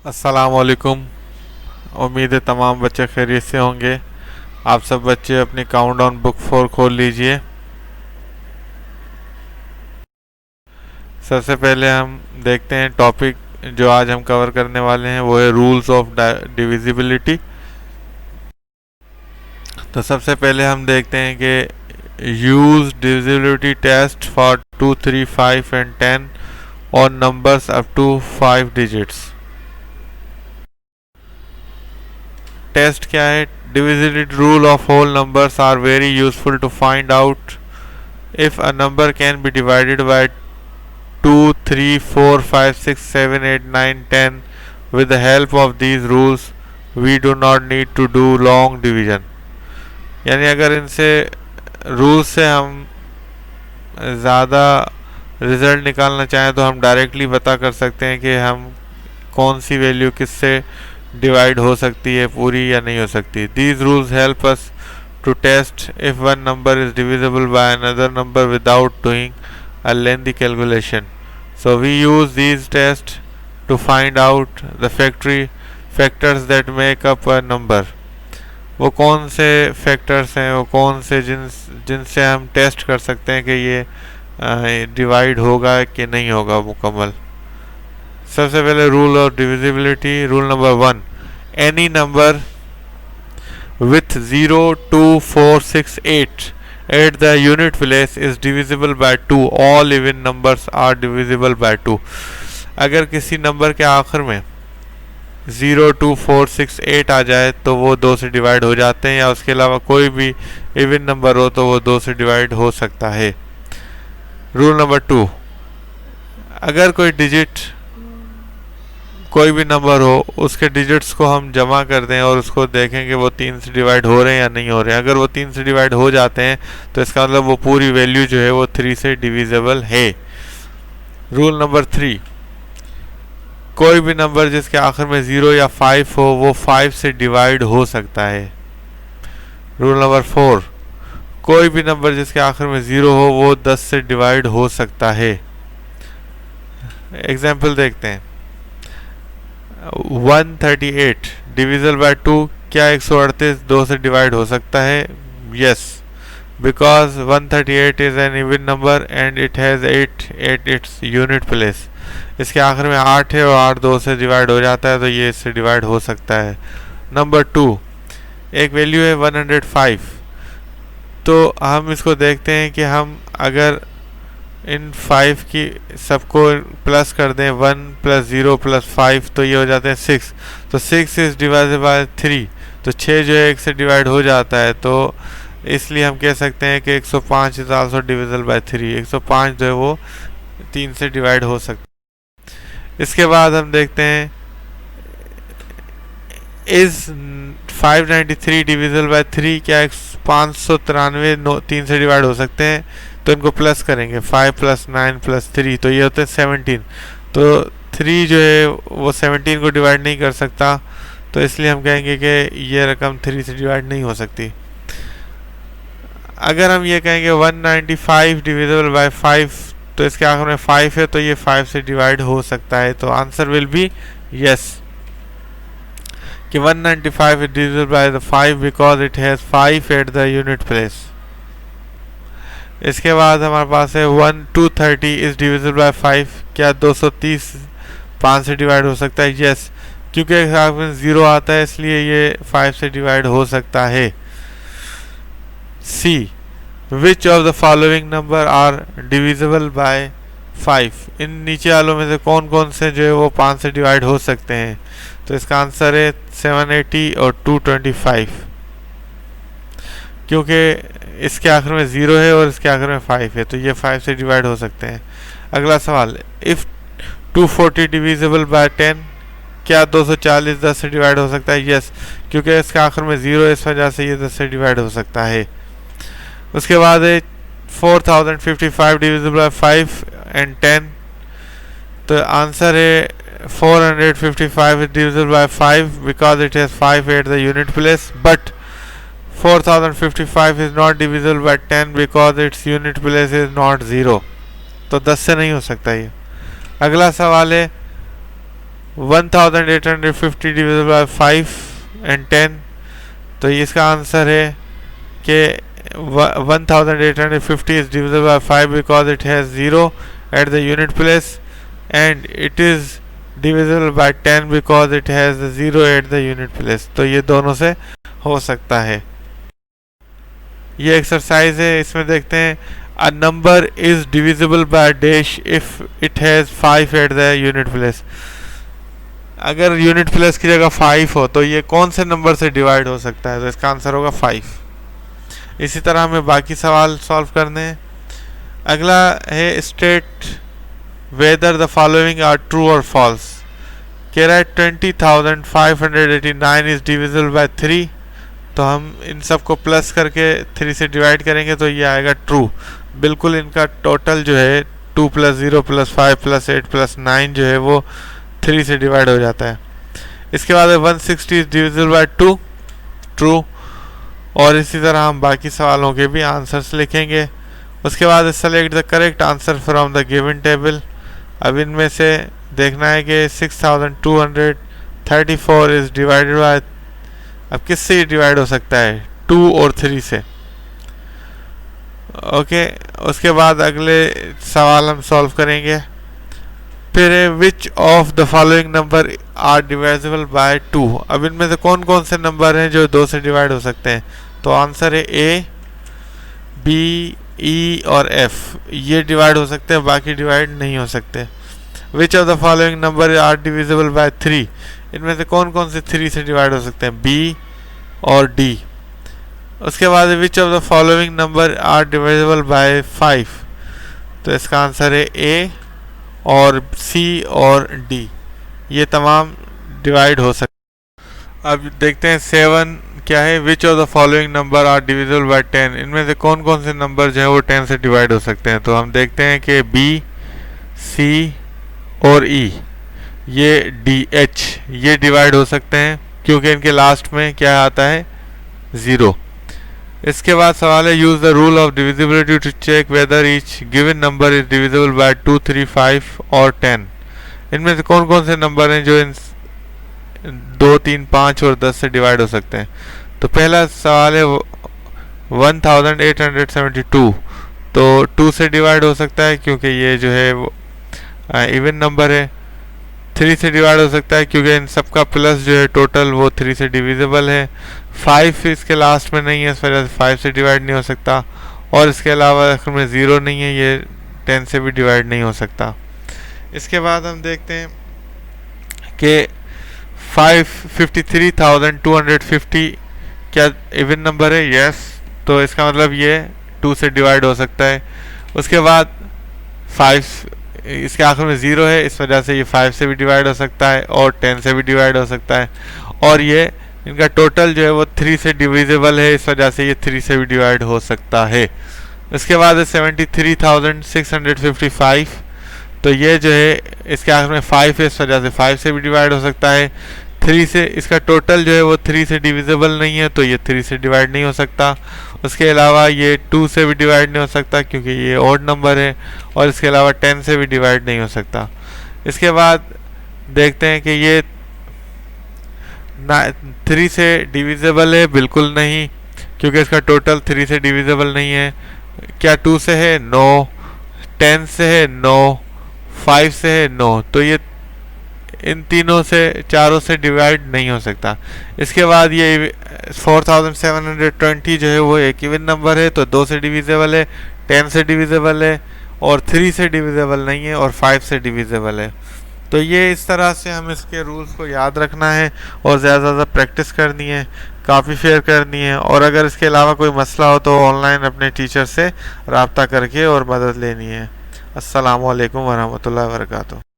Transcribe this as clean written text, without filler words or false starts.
अस्सलामुअलैकुम। उम्मीद है तमाम बच्चे खैरियत से होंगे। आप सब बच्चे अपनी काउंटडाउन बुक 4 खोल लीजिए। सबसे पहले हम देखते हैं टॉपिक जो आज हम कवर करने वाले हैं, वो है रूल्स ऑफ डिविजिबिलिटी। तो सबसे पहले हम देखते हैं कि use divisibility test for 2, 3, 5 and 10 और numbers up to 5 digits. Test क्या है? Divisibility rule of whole numbers are very useful to find out if a number can be divided by 2, 3, 4, 5, 6, 7, 8, 9, 10. With the help of these rules, we do not need to do long division. यानी अगर इनसे rules से हम ज़्यादा result निकालना चाहें तो हम डायरेक्टली पता कर सकते हैं कि हम कौन सी वैल्यू किससे डिवाइड हो सकती है, पूरी या नहीं हो सकती। These rules help us to test if one number is divisible by another number without doing a lengthy calculation. So we use these tests to find out the factors that make up a number. वो कौन से factors हैं, वो कौन से जिनसे हम test कर सकते हैं कि ये डिवाइड होगा कि नहीं होगा मुकम्मल। सबसे पहले rule of divisibility, rule number 1, any number with 0, 2, 4, 6, 8 at the unit place is divisible by 2. All even numbers are divisible by 2. अगर किसी नंबर के आखिर में 0, 2, 4, 6, 8 आ जाए तो वो 2 से डिवाइड हो जाते हैं, या उसके अलावा कोई भी इवन नंबर हो तो वो 2 से डिवाइड हो सकता है। रूल नंबर 2, अगर कोई भी नंबर हो उसके डिजिट्स को हम जमा कर दें और उसको देखें कि वो 3 से डिवाइड हो रहे हैं या नहीं हो रहे हैं। अगर वो 3 से डिवाइड हो जाते हैं तो इसका मतलब वो पूरी वैल्यू जो है वो 3 से डिविजिबल है। रूल नंबर 3, कोई भी नंबर जिसके आखिर में 0 या 5 हो वो 5 से डिवाइड हो सकता है। रूल नंबर 4, कोई भी नंबर जिसके आखिर में 0 हो वो 10 से डिवाइड हो सकता है। एग्जाम्पल देखते हैं। 138 डिविजल बाय 2, क्या 138 2 से डिवाइड हो सकता है? Yes, because 138 is an even number and it has 8 at its unit place. इसके आखिर में 8 है और 8 2 से डिवाइड हो जाता है, तो ये इससे डिवाइड हो सकता है। नंबर 2, एक वैल्यू है 105, तो हम इसको देखते हैं कि हम अगर इन 5 की सबको प्लस कर दें, 1 + 0 + 5 तो ये हो जाते हैं 6। तो 6 इज डिवाइडेड बाय 3, तो 6 जो है 1 से डिवाइड हो जाता है, तो इसलिए हम कह सकते हैं कि 105 इज आल्सो डिविजिबल बाय 3। 105 जो है वो 3 से डिवाइड हो सकता है। इसके बाद हम देखते हैं इज 593 डिविजिबल बाय 3, क्या 593 3 से डिवाइड हो सकते हैं? तो इनको प्लस करेंगे, 5 + 9 + 3 तो ये होते हैं 17। तो 3 जो है वो 17 को डिवाइड नहीं कर सकता, तो इसलिए हम कहेंगे कि ये रकम 3 से डिवाइड नहीं हो सकती। अगर हम ये कहेंगे 195 डिविजिबल बाय 5, तो इसके आखिर में 5 है, तो ये 5 से डिवाइड हो सकता है। तो आंसर विल बी यस, कि 195 is divisible by the 5 because it has 5 at the unit place. इसके बाद हमारे पास है 230 is divisible by 5, क्या 230 5 से डिवाइड हो सकता है? यस, क्योंकि में 0 आता है इसलिए ये 5 से डिवाइड हो सकता है। C, which of the following number are divisible by 5? इन नीचे वालों में से कौन कौन से जो है वो 5 से डिवाइड हो सकते हैं? तो इसका आंसर है 780 और 225, क्योंकि इसके आखिर में 0 है और इसके आखिर में 5 है, तो ये 5 से डिवाइड हो सकते हैं। अगला सवाल, इफ़ 240 डिविजिबल बाय 10, क्या 240 10 से डिवाइड हो सकता है? यस, क्योंकि इसके आखिर में 0 है, इस वजह से ये 10 से डिवाइड हो सकता है। उसके बाद है 4055 डिविजिबल बाय 5 एंड 10, तो आंसर है 455 is divisible by 5 because it has 5 at the unit place, but 4055 is not divisible by 10 because its unit place is not 0, तो 10 से नहीं हो सकता ये। अगला सवाल है 1850 डिविजिबल बाय 5 एंड 10, तो इसका आंसर है कि 1850 is divisible by 5 because it has 0 at the unit place, and it is divisible by 10 because it has 0 at the unit place. तो ये दोनों से हो सकता है। ये एक्सरसाइज है, इसमें देखते हैं a number is divisible by dash if it has 5 at the unit place। अगर यूनिट प्लेस की जगह 5 हो तो ये कौन से नंबर से डिवाइड हो सकता है, तो इसका आंसर होगा 5। इसी तरह हमें बाकी सवाल सॉल्व करने हैं। अगला है state whether the following are true और फॉल्स। कह रहा है 20,589 इज डिविजिबल बाय 3, तो हम इन सब को प्लस करके 3 से डिवाइड करेंगे तो ये आएगा ट्रू। बिल्कुल इनका टोटल जो है 2 + 0 + 5 + 8 + 9 जो है वो 3 से डिवाइड हो जाता है। इसके बाद 160 इज डिविजिबल बाय 2, ट्रू। और इसी तरह हम बाकी सवालों के भी आंसर्स लिखेंगे। उसके बाद select the correct answer from the given table. अब इनमें से देखना है कि 6234 इज डिवाइडेड बाय, अब किससे डिवाइड हो सकता है, 2 और 3 से। ओके, उसके बाद अगले सवाल हम सॉल्व करेंगे। फिर which of the following number are divisible by 2। अब इनमें से कौन कौन से नंबर हैं जो 2 से डिवाइड हो सकते हैं, तो आंसर है ए, बी, ई और एफ। ये डिवाइड हो सकते हैं, बाकी डिवाइड नहीं हो सकते। Which of the following number are divisible by 3। इनमें से कौन कौन से 3 से डिवाइड हो सकते हैं, बी और डी। उसके बाद which of the following number are divisible by 5, तो इसका आंसर है ए और सी और डी, ये तमाम डिवाइड हो सकते। अब देखते हैं 7 क्या है, which of the following number are divisible by 10। इनमें से कौन कौन से नंबर जो है वो 10 से डिवाइड हो सकते हैं, तो हम देखते हैं कि बी, सी और ई, ये डी, एच, ये डिवाइड हो सकते हैं क्योंकि इनके लास्ट में क्या आता है, 0। इसके बाद सवाल है use the rule of divisibility to check whether each given number is divisible by 2, 3, 5 और 10। इनमें से कौन कौन से नंबर हैं जो इन 2, 3, 5 और 10 से डिवाइड हो सकते हैं। तो पहला सवाल है 1872, तो 2 से डिवाइड हो सकता है क्योंकि ये जो है वो इवन नंबर है। 3 से डिवाइड हो सकता है क्योंकि इन सबका प्लस जो है टोटल वो 3 से डिविजिबल है। 5 इसके लास्ट में नहीं है, इस वजह से 5 से डिवाइड नहीं हो सकता। और इसके अलावा आखिर में 0 नहीं है, ये 10 से भी डिवाइड नहीं हो सकता। इसके बाद हम देखते हैं कि 53,250 क्या इवन नंबर है, यस, तो इसका मतलब ये 2 से डिवाइड हो सकता है। उसके बाद 5 इसके आखिर में 0 है, इस वजह से ये 5 से भी डिवाइड हो सकता है और 10 से भी डिवाइड हो सकता है। और ये इनका टोटल जो है वो 3 से डिविजिबल है, इस वजह से ये 3 से भी डिवाइड हो सकता है। इसके बाद 73,655, तो ये जो है इसके आखिर में 5 है, इस वजह से 5 से भी डिवाइड हो सकता है। 3 से इसका टोटल जो है वो 3 से डिविजिबल नहीं है, तो ये 3 से डिवाइड नहीं हो सकता। उसके अलावा ये 2 से भी डिवाइड नहीं हो सकता क्योंकि ये ऑड नंबर है। और इसके अलावा 10 से भी डिवाइड नहीं हो सकता। इसके बाद देखते हैं कि ये 3 से डिविजिबल है, बिल्कुल नहीं, क्योंकि इसका टोटल 3 से डिविजिबल नहीं है। क्या 2 से है, नो। 10 से है, नो। 5 से है, नो। तो ये इन तीनों से, चारों से डिवाइड नहीं हो सकता। इसके बाद ये 4720 जो है वो एक इवन नंबर है, तो 2 से डिविजिबल है, 10 से डिविजिबल है और 3 से डिविजिबल नहीं है और 5 से डिविजिबल है। तो ये इस तरह से हम इसके रूल्स को याद रखना है और ज़्यादा से ज़्यादा प्रैक्टिस करनी है, काफ़ी फेयर करनी है। और अगर इसके अलावा कोई मसला हो तो ऑनलाइन अपने टीचर से रब्ता करके और मदद लेनी है। अस्सलामु अलैकुम वरहमतुल्लाहि वबरकातुहू।